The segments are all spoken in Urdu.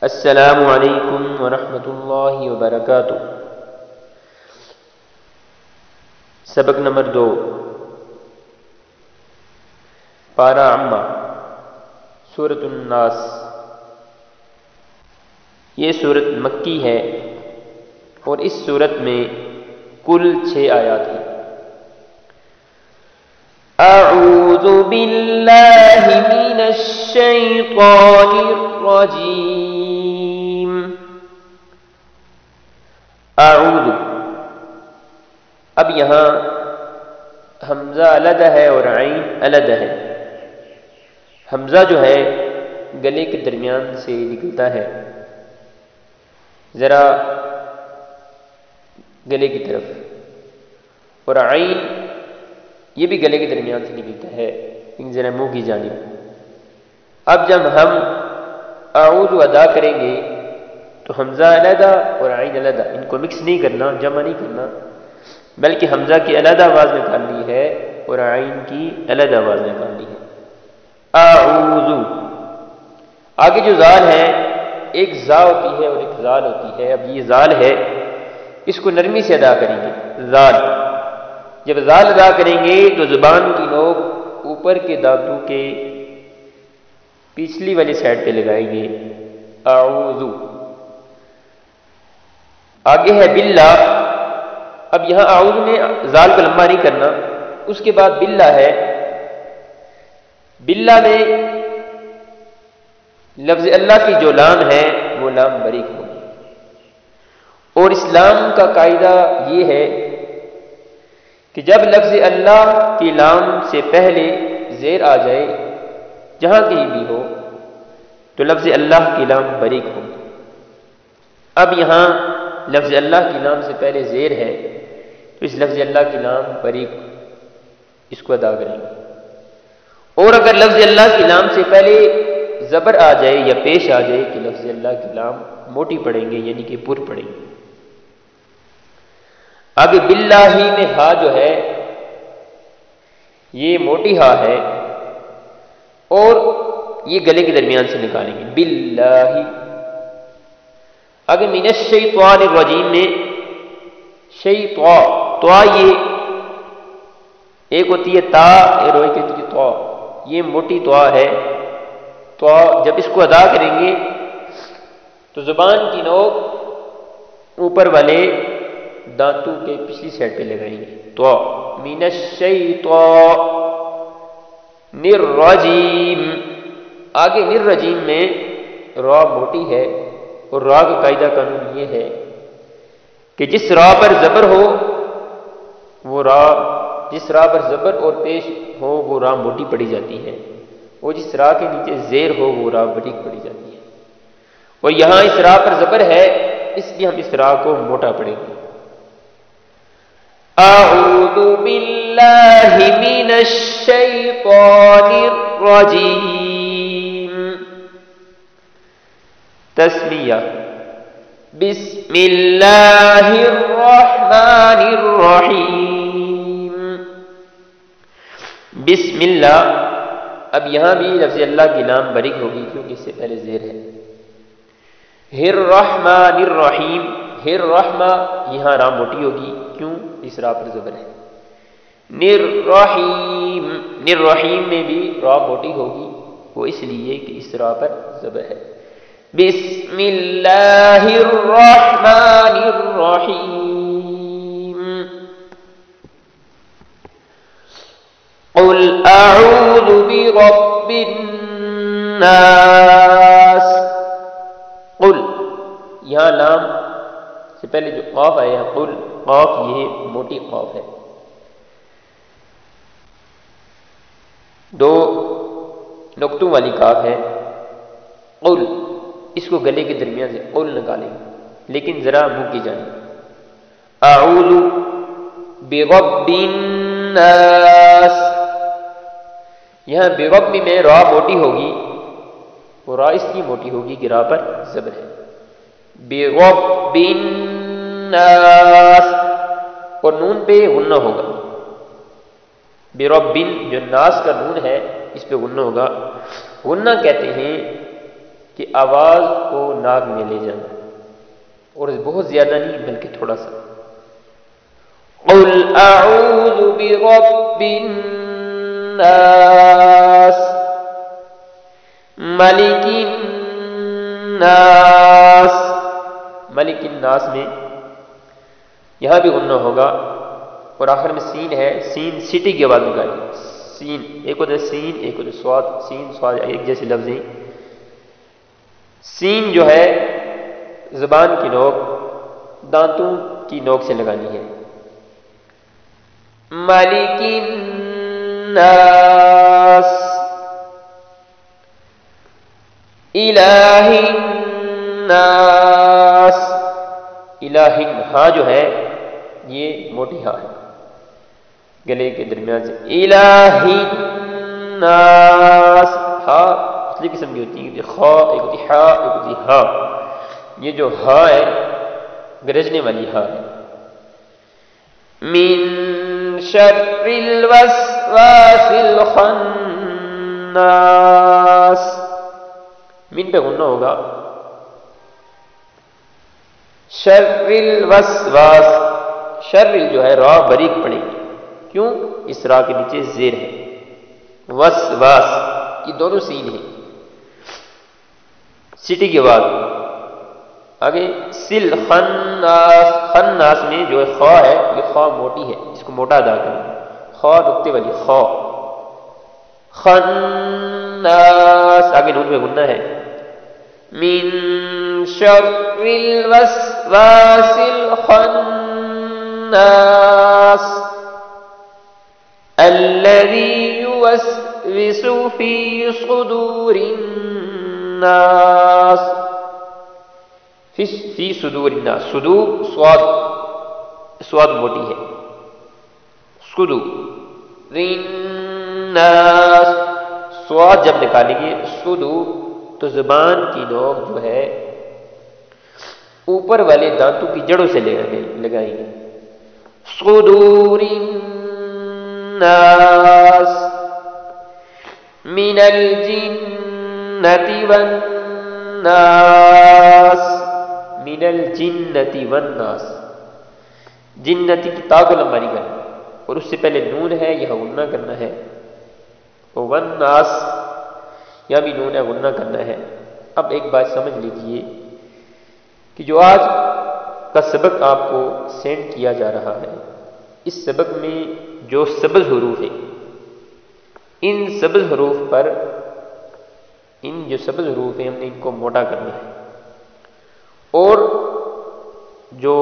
السلام علیکم ورحمۃ اللہ وبرکاتہ۔ سبق نمبر 2، پارہ عامہ، سورۃ الناس۔ یہ سورت مکی ہے اور اس سورت میں کل 6 آیات ہیں۔ اعوذ باللہ من الشیطان الرجیم۔ اعوذ، اب یہاں حمزہ علیحدہ ہے اور عین علیحدہ ہے۔ حمزہ جو ہے گلے کے درمیان سے نکلتا ہے ذرا گلے کی طرف، اور عین یہ بھی گلے کے درمیان سے نکلتا ہے لیکن ذرا منہ کی جانب۔ اب جب ہم اعوذ ادا کریں گے تو حمزہ علیحدہ اور عین علیحدہ، ان کو مکس نہیں کرنا، جمع نہیں کرنا، بلکہ حمزہ کی علیحدہ آواز نکالنی ہے اور عین کی علیحدہ آواز نکالنی ہے۔ اعوذ، آگے جو زال ہے ایک زا ہوتی ہے اور ایک زال ہوتی ہے۔ اب یہ زال ہے، اس کو نرمی سے ادا کریں گے۔ زال، جب زال ادا کریں گے تو زبان کی نوک اوپر کے دانتوں کے پچھلی والی سائڈ پہ لگائیں گے۔ اعوذ، آگے ہے باللہ۔ اب یہاں اعوذ میں زال کو لمبا نہیں کرنا، اس کے بعد باللہ ہے۔ باللہ میں لفظ اللہ کی جو لام ہے وہ لام باریک ہوگی، اور اسلام کا قاعدہ یہ ہے کہ جب لفظ اللہ کی لام سے پہلے زیر آ جائے جہاں کہیں بھی ہو تو لفظ اللہ کی لام باریک ہوگی۔ اب یہاں لفظ اللہ کی لام سے پہلے زیر ہے تو اس لفظ اللہ کی لام باریک، اس کو ادا کریں گے۔ اور اگر لفظ اللہ کی لام سے پہلے زبر آ جائے یا پیش آ جائے کہ لفظ اللہ کی لام موٹی پڑھیں گے، یعنی کہ پر پڑھیں گے۔ آگے باللہ میں ہا جو ہے یہ موٹی ہا ہے اور یہ گلے کے درمیان سے نکالیں گے، باللہ۔ آگے من الشیطان الرجیم میں شیطا، طا یہ ایک ہوتی ہے تا اور ایک ہوتی ہے طا، یہ موٹی طا ہے۔ تو جب اس کو ادا کریں گے تو زبان کی نوک اوپر والے دانتوں کے پچھلی سائڈ پہ لگائیں گے۔ تو من الشیطان الرجیم، آگے الرجیم میں را موٹی ہے اور را کا قاعدہ قانون یہ ہے کہ جس را پر زبر ہو وہ را، جس را پر زبر اور پیش ہو وہ را موٹی پڑھی جاتی ہے، اور جس را کے نیچے زیر ہو وہ را باریک پڑھی جاتی ہے۔ اور یہاں اس را پر زبر ہے اس لیے ہم اس را کو موٹا پڑھیں گے۔ اعوذ باللہ من الشیطان الرجیم۔ تسمیہ، بسم اللہ الرحمن الرحیم۔ بسم اللہ، اب یہاں بھی لفظ اللہ کی لام باریک ہوگی کیونکہ اس سے پہلے زیر ہے۔ الرحمن الرحیم، الرحمہ یہاں را موٹی ہوگی کیوں؟ اس را پر زبر ہے۔ الرحیم، الرحیم میں بھی را موٹی ہوگی، وہ اس لیے کہ اس را پر زبر ہے۔ بسم اللہ الرحمن الرحیم۔ قل اعوذ برب الناس۔ قل، یہاں لام سے پہلے جو قاف آیا ہے قل، قاف یہ موٹی قاف ہے، 2 نقطوں والی قاف ہے۔ قل، اس کو گلے کے درمیان سے قل نکالیں گے لیکن ذرا منہ کی جانب۔ اعوذ برب الناس، یہاں برب میں را موٹی ہوگی، اور را اس کی موٹی ہوگی کہ را پر زبر ہے۔ برب الناس، اور نون پہ غنہ ہوگا۔ برب، جو ناس کا نون ہے اس پہ غنہ ہوگا۔ غنہ کہتے ہیں کہ آواز کو ناک میں لے جانا، اور بہت زیادہ نہیں بلکہ تھوڑا سا. قل اعوذ برب الناس ملک الناس. ملک الناس میں یہاں بھی غنہ ہوگا اور آخر میں سین ہے. سین سٹی کی آواز نکالی. سین ایک ہوتا ہے سین، ایک ہوتا ہے سواد. سین سواد ایک جیسے لفظ ہیں. سین جو ہے زبان کی نوک دانتوں کی نوک سے لگانی ہے. مالک الناس الہ الناس. الہ ہاں جو ہے یہ موٹی ہاں ہے گلے کے درمیان سے. الہ الناس ہاں اصلی قسم کی ہوتی ہے. خا ایک ہوتی ہا ایک ہوتی ہا. یہ جو ہا ہے گرجنے والی ہا ہے. من شر الوسواس الخناس. من پہ غنہ ہوگا. شر الوسواس. شر جو ہے را باریک پڑے گی. کیوں؟ اس را کے نیچے زیر ہے. وسواس یہ دونوں سین ہیں. سٹی کے بعد آگے سل خناس. خناس میں جو ہے خا ہے یہ خا موٹی ہے، اس کو موٹا ادا کریں. خا نقطے والی خا. خناس آگے نون میں غنہ ہے. من شر الوسواس الخناس الذي يوسوس في صدور الناس. فی صدور الناس. صدور سواد، سواد موٹی ہے. صدور الناس. سواد جب نکالیں گے صدور تو زبان کی نوک جو ہے اوپر والے دانتوں کی جڑوں سے لگائیں گے. صدور الناس من الجنة والناس. من الجنة والناس. جنتی کی تا کو لمباری کرنا اور اس سے پہلے نون ہے یہاں غنہ کرنا ہے. والناس یہاں بھی نون ہے غنہ کرنا ہے. اب ایک بات سمجھ لیجئے کہ جو آج کا سبق آپ کو سینڈ کیا جا رہا ہے، اس سبق میں جو سبز حروف ہیں ان سبز حروف پر ان جو سبز حروف ہیں ہم نے ان کو موٹا کرنا ہے، اور جو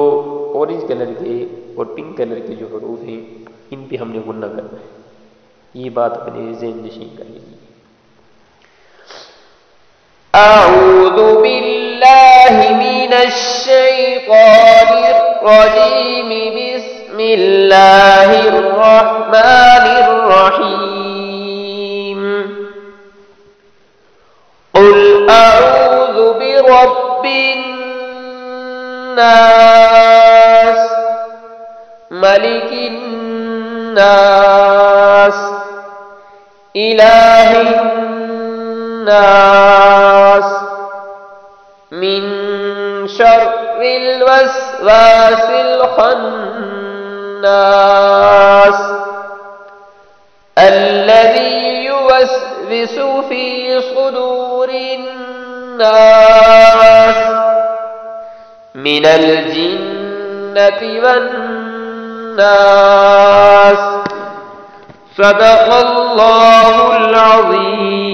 اورنج کلر کے اور پنک کلر کے جو حروف ہیں ان پہ ہم نے غنہ کرنا ہے. یہ بات اپنے ذہن نشین کر لیجیے. اعوذ باللہ من الشیطان الرجیم. بسم اللہ الرحمن الرحیم. قل اعوذ برب الناس ملک الناس الہ الناس من شر الوسواس الخناس الذي يوسوس في صدور الناس من الجنة والناس. صدق اللہ العظیم.